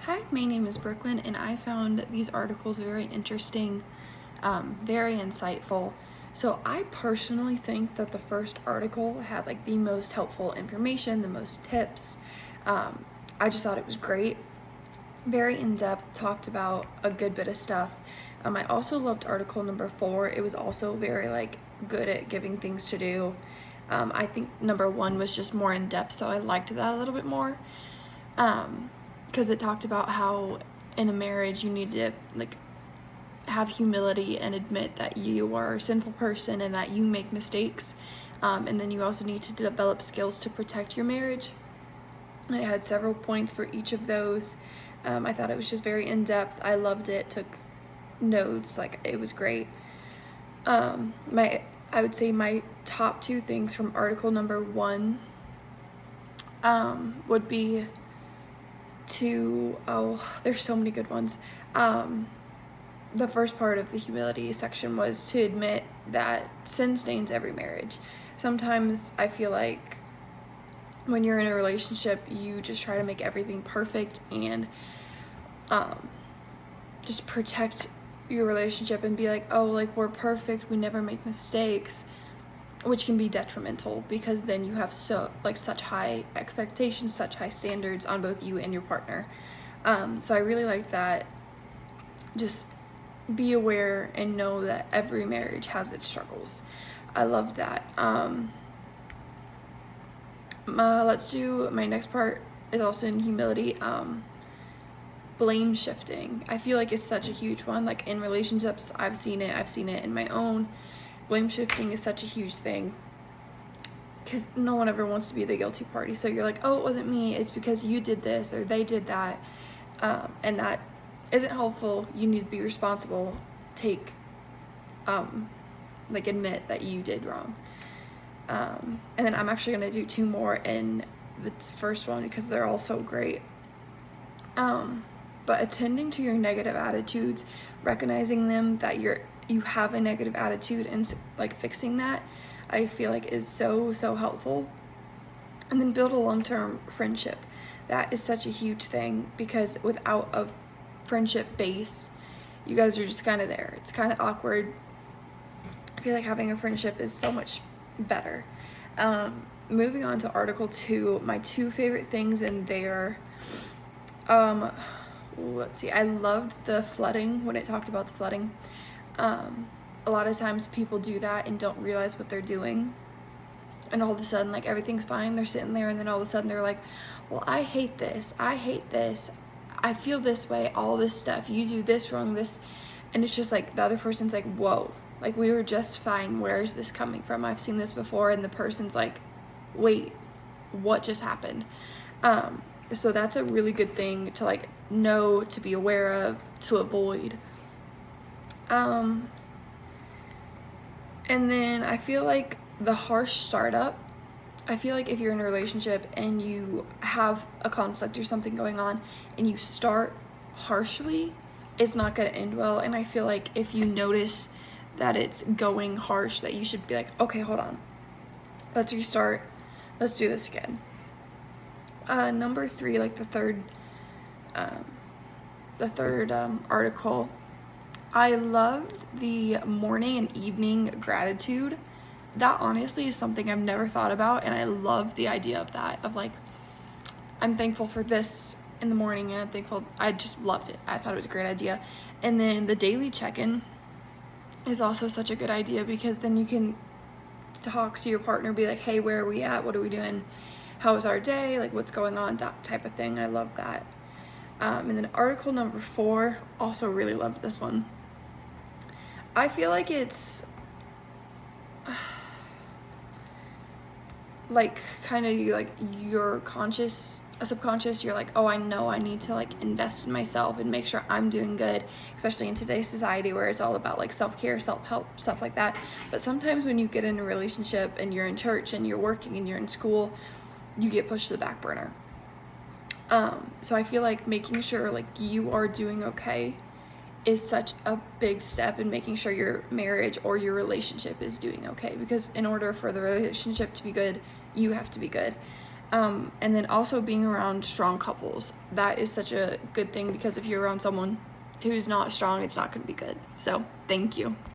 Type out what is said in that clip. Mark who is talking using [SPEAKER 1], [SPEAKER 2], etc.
[SPEAKER 1] Hi, my name is Brooklyn, and I found these articles very interesting, very insightful. So, I personally think that the first article had like the most helpful information, the most tips. Um, I just thought it was great, very in depth, talked about a good bit of stuff. I also loved article number 4. It was also very like good at giving things to do. I think number 1 was just more in depth, so I liked that a little bit more. Because it talked about how in a marriage you need to like have humility and admit that you are a sinful person and that you make mistakes, and then you also need to develop skills to protect your marriage. And it had several points for each of those. I thought it was just very in-depth. I loved it, took notes, like it was great. My I would say my top 2 things from article number 1 would be there's so many good ones. The first part of the humility section was to admit that sin stains every marriage. Sometimes I feel like when you're in a relationship, you just try to make everything perfect and just protect your relationship and be like, oh, like we're perfect, we never make mistakes, which can be detrimental because then you have such high expectations, such high standards on both you and your partner. So I really like that. Just be aware and know that every marriage has its struggles. I love that. Let's do my next part is also in humility. Blame shifting. I feel like it's such a huge one. Like in relationships, I've seen it in my own. Blame shifting is such a huge thing because no one ever wants to be the guilty party. So you're like, oh, it wasn't me, it's because you did this or they did that, and that isn't helpful. You need to be responsible, admit that you did wrong. And then I'm actually going to do 2 more in the first one because they're all so great. But attending to your negative attitudes, recognizing them, that you have a negative attitude, and like fixing that, I feel like is so helpful. And then build a long-term friendship. That is such a huge thing because without a friendship base, you guys are just kind of there. It's kind of awkward. I feel like having a friendship is so much better. Moving on to article 2, my 2 favorite things in there. Let's see, I loved the flooding, when it talked about the flooding. A lot of times people do that and don't realize what they're doing, and all of a sudden like everything's fine, they're sitting there, and then all of a sudden they're like, well, I hate this, I feel this way, all this stuff, you do this wrong, this, and it's just like the other person's like, whoa, like we were just fine, where is this coming from? I've seen this before. And the person's like, wait, what just happened? So that's a really good thing to like know, to be aware of, to avoid. And then I feel like the harsh startup, I feel like if you're in a relationship and you have a conflict or something going on and you start harshly, it's not going to end well. And I feel like if you notice that it's going harsh, that you should be like, okay, hold on, let's restart, let's do this again. Number 3, like the third article, I loved the morning and evening gratitude. That honestly is something I've never thought about, and I love the idea of that, of like, I'm thankful for this in the morning, and I'm thankful. I just loved it. I thought it was a great idea. And then the daily check-in is also such a good idea because then you can talk to your partner, be like, hey, where are we at? What are we doing? How was our day? Like, what's going on? That type of thing. I love that. And then article number 4, also really loved this one. I feel like it's like kind of like your subconscious, you're like, oh, I know I need to like invest in myself and make sure I'm doing good, especially in today's society where it's all about like self-care, self-help, stuff like that. But sometimes when you get in a relationship and you're in church and you're working and you're in school, you get pushed to the back burner. So I feel like making sure like you are doing okay is such a big step in making sure your marriage or your relationship is doing okay, because in order for the relationship to be good, you have to be good. And then also being around strong couples. That is such a good thing, because if you're around someone who's not strong, it's not going to be good. So thank you.